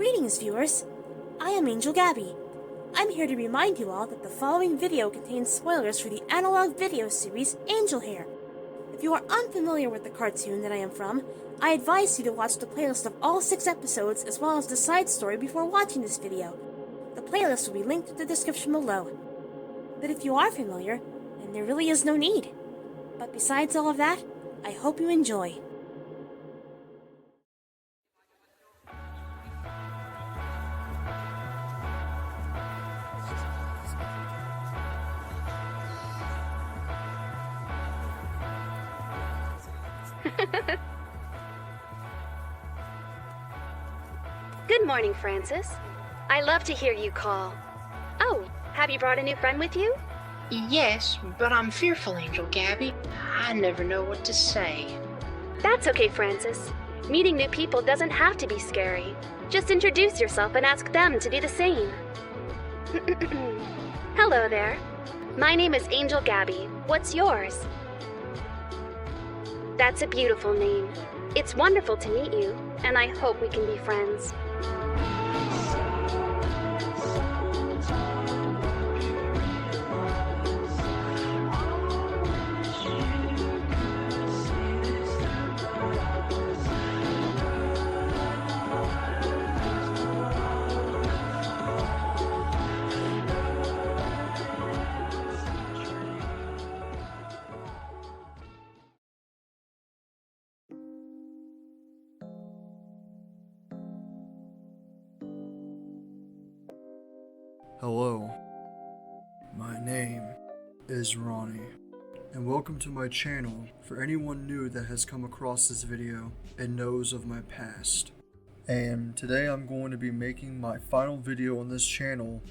Greetings, viewers. I am Angel Gabby. I'm here to remind you all that the following video contains spoilers for the analog video series Angel Hare. If you are unfamiliar with the cartoon that I am from, I advise you to watch the playlist of all 6 episodes as well as the side story before watching this video. The playlist will be linked in the description below. But if you are familiar, then there really is no need. But besides all of that, I hope you enjoy. Good morning, Francis. I love to hear you call. Oh, have you brought a new friend with you? Yes, but I'm fearful, Angel Gabby. I never know what to say. That's okay, Francis. Meeting new people doesn't have to be scary. Just introduce yourself and ask them to do the same. Hello there. My name is Angel Gabby. What's yours? That's a beautiful name. It's wonderful to meet you, and I hope we can be friends. Hello, my name is Ronnie, and welcome to my channel for anyone new that has come across this video and knows of my past. And today I'm going to be making my final video on this channel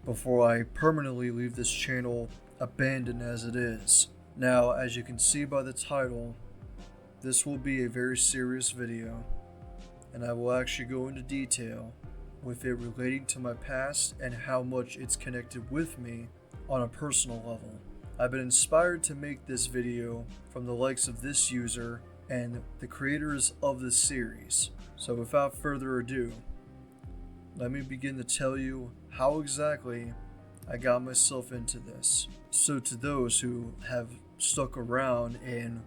before I permanently leave this channel abandoned as it is. Now, as you can see by the title, this will be a very serious video, and I will actually go into detail with it relating to my past and how much it's connected with me on a personal level. I've been inspired to make this video from the likes of this user and the creators of this series. So without further ado, let me begin to tell you how exactly I got myself into this. So to those who have stuck around and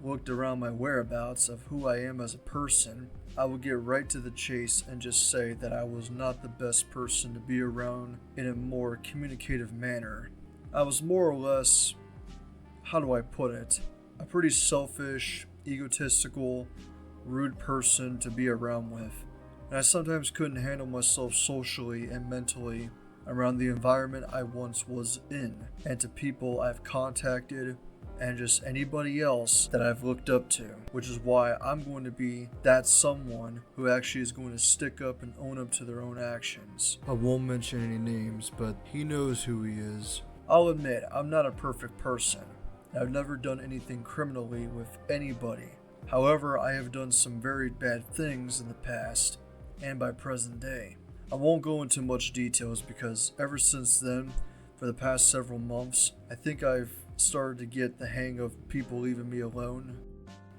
looked around my whereabouts of who I am as a person, I will get right to the chase and just say that I was not the best person to be around in a more communicative manner. I was more or less, how do I put it, a pretty selfish, egotistical, rude person to be around with. And I sometimes couldn't handle myself socially and mentally around the environment I once was in, and to people I've contacted, and just anybody else that I've looked up to, which is why I'm going to be that someone who actually is going to stick up and own up to their own actions. I won't mention any names, but he knows who he is. I'll admit, I'm not a perfect person. I've never done anything criminally with anybody. However, I have done some very bad things in the past and by present day. I won't go into much details because ever since then, for the past several months, I think I've started to get the hang of people leaving me alone,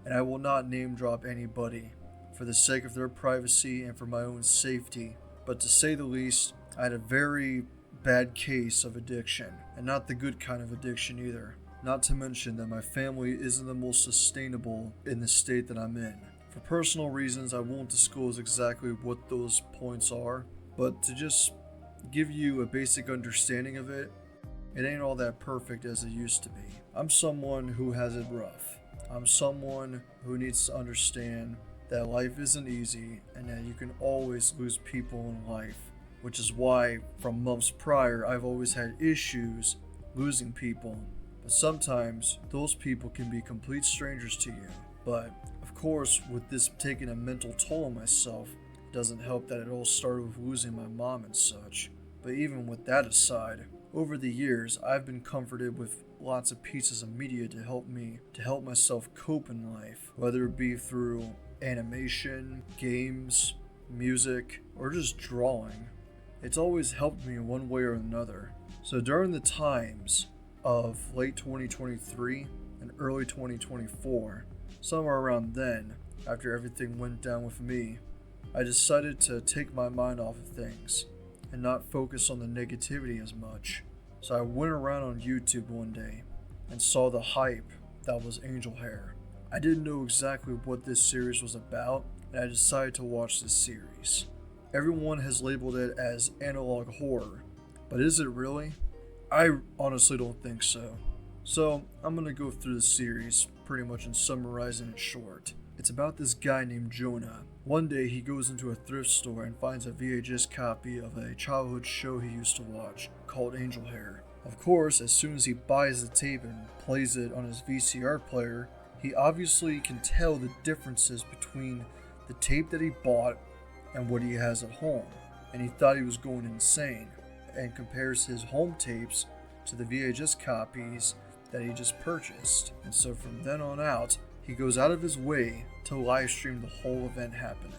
and I will not name drop anybody for the sake of their privacy and for my own safety. But to say the least, I had a very bad case of addiction, and not the good kind of addiction either. Not to mention that my family isn't the most sustainable in the state that I'm in. For personal reasons, I won't disclose exactly what those points are, but to just give you a basic understanding of it, it ain't all that perfect as it used to be. I'm someone who has it rough. I'm someone who needs to understand that life isn't easy and that you can always lose people in life, which is why from months prior I've always had issues losing people. But sometimes those people can be complete strangers to you. But of course, with this taking a mental toll on myself, it doesn't help that it all started with losing my mom and such. But even with that aside, over the years, I've been comforted with lots of pieces of media to help myself cope in life, whether it be through animation, games, music, or just drawing. It's always helped me in one way or another. So during the times of late 2023 and early 2024, somewhere around then, after everything went down with me, I decided to take my mind off of things and not focus on the negativity as much. So I went around on YouTube one day and saw the hype that was Angel Hare. I didn't know exactly what this series was about, and I decided to watch this series. Everyone has labeled it as analog horror, but is it really? I honestly don't think so. So I'm gonna go through the series pretty much and summarizing it short. It's about this guy named Jonah. One day he goes into a thrift store and finds a VHS copy of a childhood show he used to watch called Angel Hare. Of course, as soon as he buys the tape and plays it on his VCR player, he obviously can tell the differences between the tape that he bought and what he has at home. And he thought he was going insane and compares his home tapes to the VHS copies that he just purchased. And so from then on out, he goes out of his way to live stream the whole event happening.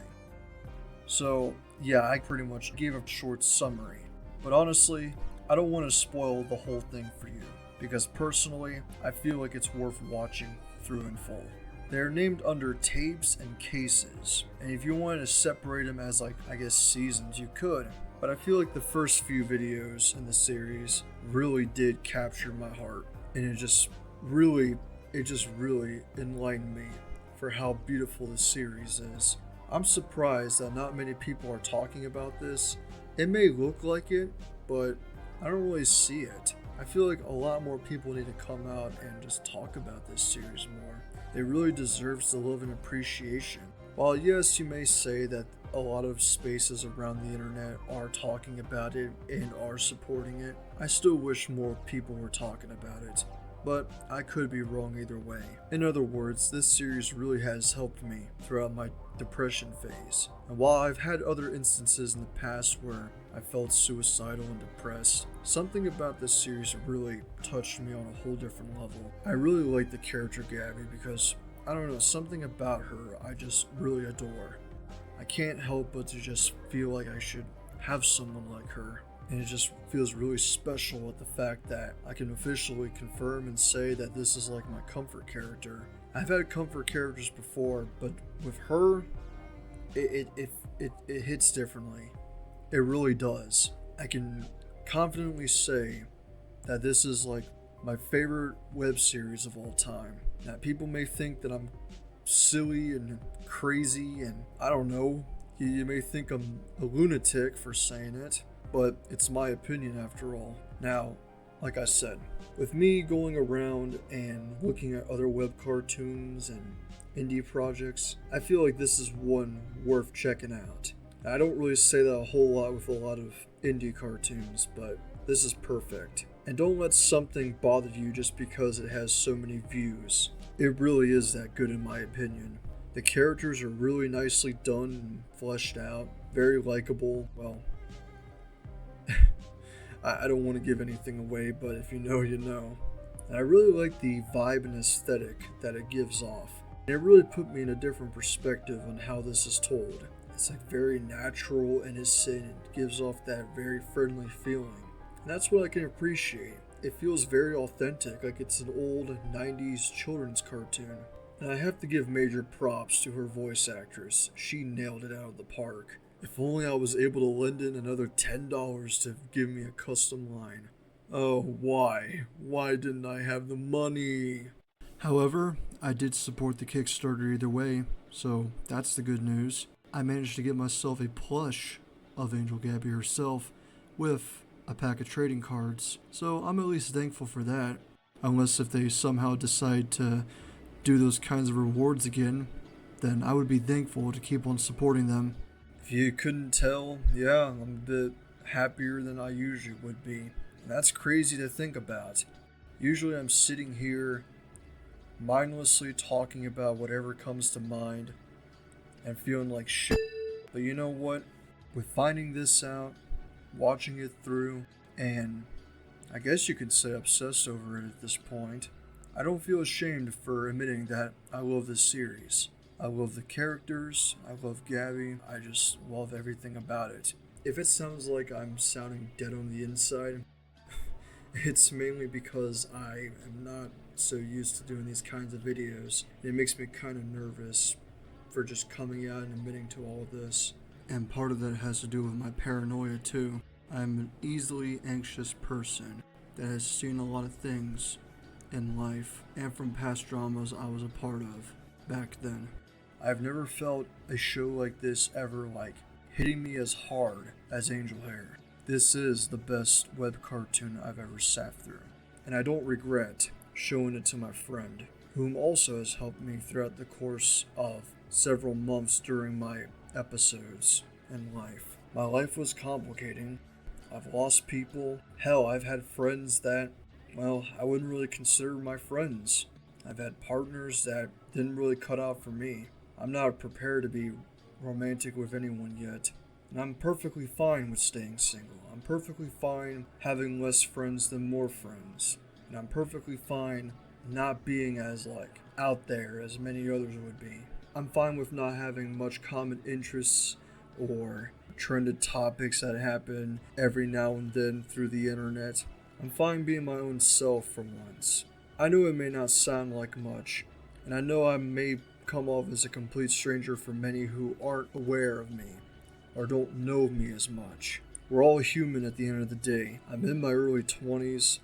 So yeah, I pretty much gave a short summary. But honestly, I don't want to spoil the whole thing for you, because personally, I feel like it's worth watching through in full. They're named under tapes and cases, and if you wanted to separate them as seasons, you could. But I feel like the first few videos in the series really did capture my heart, and it just really enlightened me for how beautiful this series is. I'm surprised that not many people are talking about this. It may look like it, but I don't really see it. I feel like a lot more people need to come out and just talk about this series more. It really deserves the love and appreciation. While yes, you may say that a lot of spaces around the internet are talking about it and are supporting it, I still wish more people were talking about it. But I could be wrong either way. In other words, this series really has helped me throughout my depression phase. And while I've had other instances in the past where I felt suicidal and depressed, something about this series really touched me on a whole different level. I really like the character Gabby because, I don't know, something about her I just really adore. I can't help but to just feel like I should have someone like her. And it just feels really special at the fact that I can officially confirm and say that this is like my comfort character. I've had comfort characters before, but with her, it hits differently. It really does. I can confidently say that this is like my favorite web series of all time. Now, people may think that I'm silly and crazy and I don't know, you may think I'm a lunatic for saying it, but it's my opinion after all. Now, like I said, with me going around and looking at other web cartoons and indie projects, I feel like this is one worth checking out. I don't really say that a whole lot with a lot of indie cartoons, but this is perfect. And don't let something bother you just because it has so many views. It really is that good in my opinion. The characters are really nicely done and fleshed out, very likable. Well, I don't want to give anything away, but if you know, you know. And I really like the vibe and aesthetic that it gives off. And it really put me in a different perspective on how this is told. It's like very natural, innocent, and gives off that very friendly feeling. And that's what I can appreciate. It feels very authentic, like it's an old 90s children's cartoon. And I have to give major props to her voice actress. She nailed it out of the park. If only I was able to lend in another $10 to give me a custom line. Oh, why? Why didn't I have the money? However, I did support the Kickstarter either way, so that's the good news. I managed to get myself a plush of Angel Gabby herself with a pack of trading cards, so I'm at least thankful for that. Unless if they somehow decide to do those kinds of rewards again, then I would be thankful to keep on supporting them. If you couldn't tell, yeah, I'm a bit happier than I usually would be. And that's crazy to think about. Usually I'm sitting here mindlessly talking about whatever comes to mind and feeling like shit. But you know what? With finding this out, watching it through, and I guess you could say obsessed over it at this point, I don't feel ashamed for admitting that I love this series. I love the characters, I love Gabby, I just love everything about it. If it sounds like I'm sounding dead on the inside, it's mainly because I am not so used to doing these kinds of videos. It makes me kind of nervous for just coming out and admitting to all of this. And part of that has to do with my paranoia too. I'm an easily anxious person that has seen a lot of things in life and from past dramas I was a part of back then. I've never felt a show like this ever hitting me as hard as Angel Hare. This is the best web cartoon I've ever sat through, and I don't regret showing it to my friend, whom also has helped me throughout the course of several months during my episodes in life. My life was complicating. I've lost people. Hell, I've had friends that, well, I wouldn't really consider my friends. I've had partners that didn't really cut out for me. I'm not prepared to be romantic with anyone yet. And I'm perfectly fine with staying single. I'm perfectly fine having less friends than more friends. And I'm perfectly fine not being as out there as many others would be. I'm fine with not having much common interests or trended topics that happen every now and then through the internet. I'm fine being my own self for once. I know it may not sound like much, and I know I may come off as a complete stranger for many who aren't aware of me or don't know me as much. We're all human at the end of the day. I'm in my early 20s.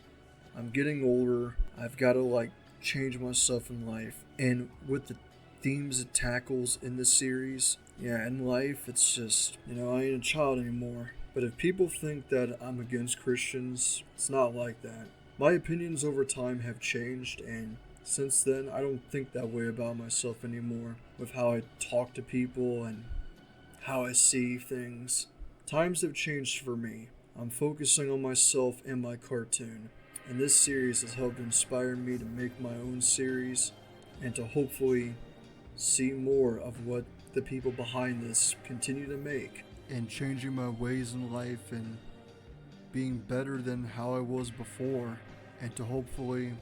I'm getting older. I've got to change myself in life. And with the themes it tackles in this series, yeah, in life, it's just, I ain't a child anymore. But if people think that I'm against Christians, it's not like that. My opinions over time have changed, and since then, I don't think that way about myself anymore, with how I talk to people and how I see things. Times have changed for me. I'm focusing on myself and my cartoon, and this series has helped inspire me to make my own series and to hopefully see more of what the people behind this continue to make, and changing my ways in life and being better than how I was before, and to hopefully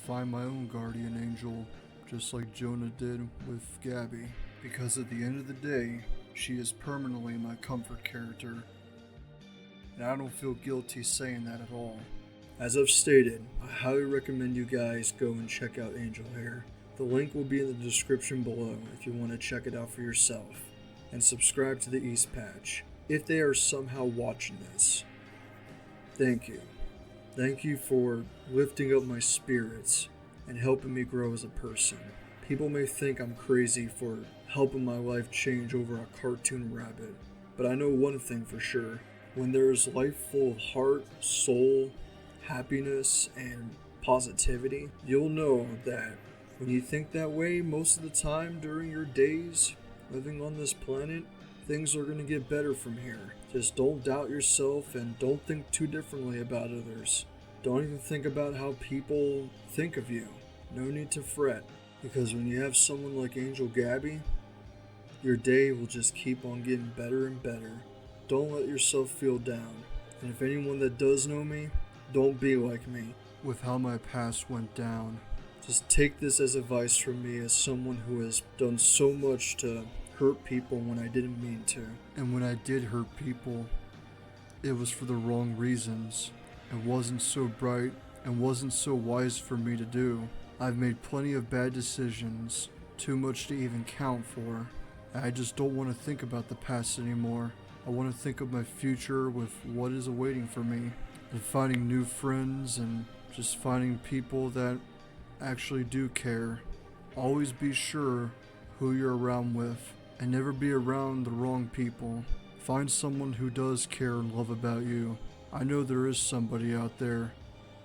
find my own guardian angel just like Jonah did with Gabby, because at the end of the day, she is permanently my comfort character, and I don't feel guilty saying that at all. As I've stated, I highly recommend you guys go and check out Angel Hare. The link will be in the description below if you want to check it out for yourself, and subscribe to the East Patch if they are somehow watching this. Thank you. Thank you for lifting up my spirits and helping me grow as a person. People may think I'm crazy for helping my life change over a cartoon rabbit, but I know one thing for sure. When there is life full of heart, soul, happiness, and positivity, you'll know that when you think that way most of the time during your days living on this planet, things are going to get better from here. Just don't doubt yourself and don't think too differently about others. Don't even think about how people think of you. No need to fret, because when you have someone like Angel Gabby, your day will just keep on getting better and better. Don't let yourself feel down. And if anyone that does know me, don't be like me with how my past went down. Just take this as advice from me as someone who has done so much to hurt people when I didn't mean to. And when I did hurt people, it was for the wrong reasons. It wasn't so bright and wasn't so wise for me to do. I've made plenty of bad decisions, too much to even count for. I just don't want to think about the past anymore. I want to think of my future with what is awaiting for me, and finding new friends and just finding people that actually do care. Always be sure who you're around with, and never be around the wrong people. Find someone who does care and love about you. I know there is somebody out there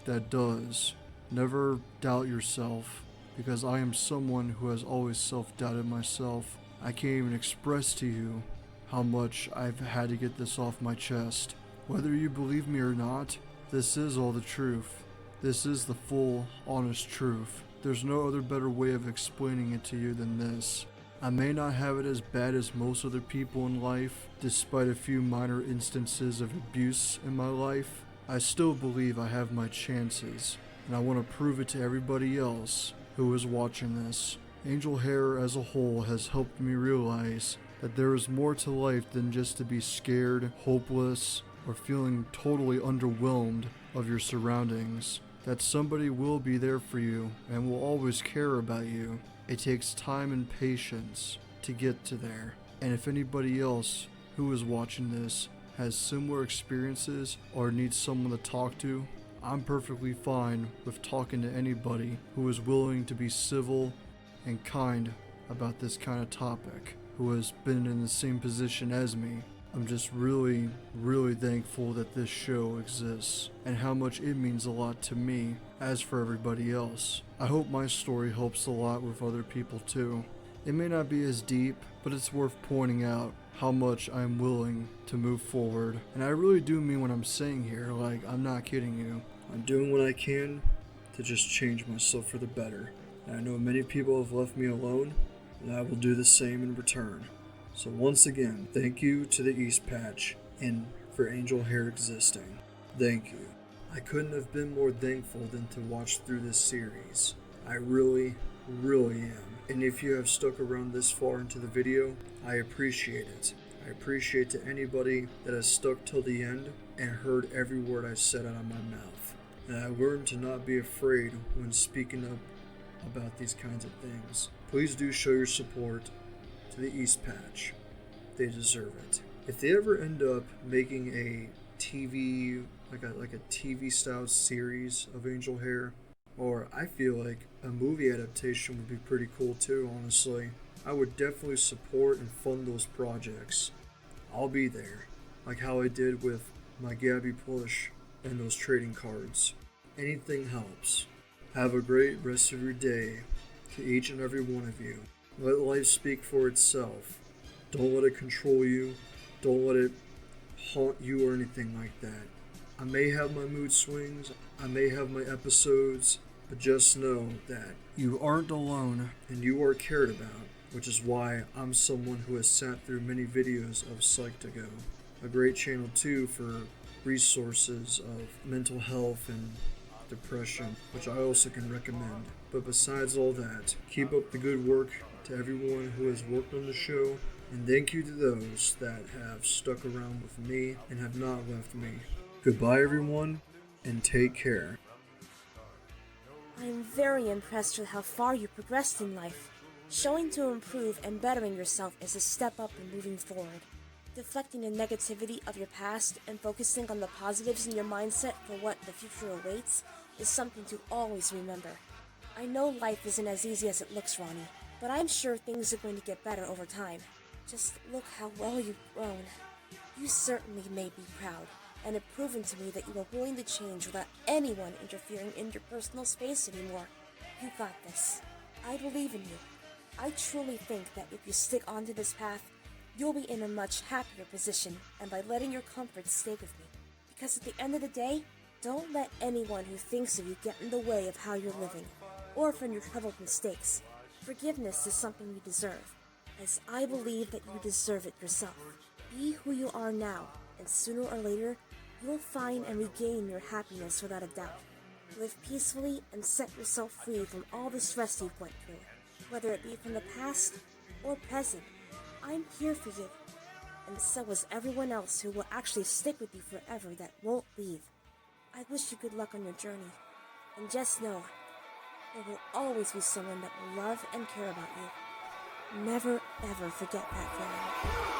that does. Never doubt yourself, because I am someone who has always self-doubted myself. I can't even express to you how much I've had to get this off my chest. Whether you believe me or not, this is all the truth. This is the full, honest truth. There's no other better way of explaining it to you than this. I may not have it as bad as most other people in life, despite a few minor instances of abuse in my life. I still believe I have my chances, and I want to prove it to everybody else who is watching this. Angel Hare as a whole has helped me realize that there is more to life than just to be scared, hopeless, or feeling totally underwhelmed of your surroundings. That somebody will be there for you and will always care about you. It takes time and patience to get to there. And if anybody else who is watching this has similar experiences or needs someone to talk to, I'm perfectly fine with talking to anybody who is willing to be civil and kind about this kind of topic, who has been in the same position as me. I'm just really, really thankful that this show exists and how much it means a lot to me as for everybody else. I hope my story helps a lot with other people too. It may not be as deep, but it's worth pointing out how much I'm willing to move forward. And I really do mean what I'm saying here, like, I'm not kidding you. I'm doing what I can to just change myself for the better. And I know many people have left me alone, and I will do the same in return. So once again, thank you to the East Patch and for Angel Hare existing. Thank you. I couldn't have been more thankful than to watch through this series. I really, really am. And if you have stuck around this far into the video, I appreciate it. I appreciate to anybody that has stuck till the end and heard every word I said out of my mouth. And I learned to not be afraid when speaking up about these kinds of things. Please do show your support to the East Patch. They deserve it. If they ever end up making a TV, like a TV style series of Angel Hare, or I feel like a movie adaptation would be pretty cool too, honestly. I would definitely support and fund those projects. I'll be there, like how I did with my Gabby plush and those trading cards. Anything helps. Have a great rest of your day to each and every one of you. Let life speak for itself. Don't let it control you. Don't let it haunt you or anything like that. I may have my mood swings. I may have my episodes. But just know that you aren't alone and you are cared about, which is why I'm someone who has sat through many videos of Psych to Go. A great channel too for resources of mental health and depression, which I also can recommend. But besides all that, keep up the good work to everyone who has worked on the show, and thank you to those that have stuck around with me and have not left me. Goodbye everyone, and take care. I am very impressed with how far you progressed in life. Showing to improve and bettering yourself is a step up in moving forward. Deflecting the negativity of your past and focusing on the positives in your mindset for what the future awaits is something to always remember. I know life isn't as easy as it looks, Ronnie, but I'm sure things are going to get better over time. Just look how well you've grown. You certainly made me proud, and have proven to me that you are willing to change without anyone interfering in your personal space anymore. You got this. I believe in you. I truly think that if you stick onto this path, you'll be in a much happier position, and by letting your comforts stay with me. Because at the end of the day, don't let anyone who thinks of you get in the way of how you're living, or from your troubled mistakes. Forgiveness is something you deserve, as I believe that you deserve it yourself. Be who you are now, and sooner or later, you'll find and regain your happiness without a doubt. Live peacefully and set yourself free from all the stress you've went through, whether it be from the past or present. I'm here for you, and so is everyone else who will actually stick with you forever that won't leave. I wish you good luck on your journey, and just know, there will always be someone that will love and care about you. Never ever forget that feeling.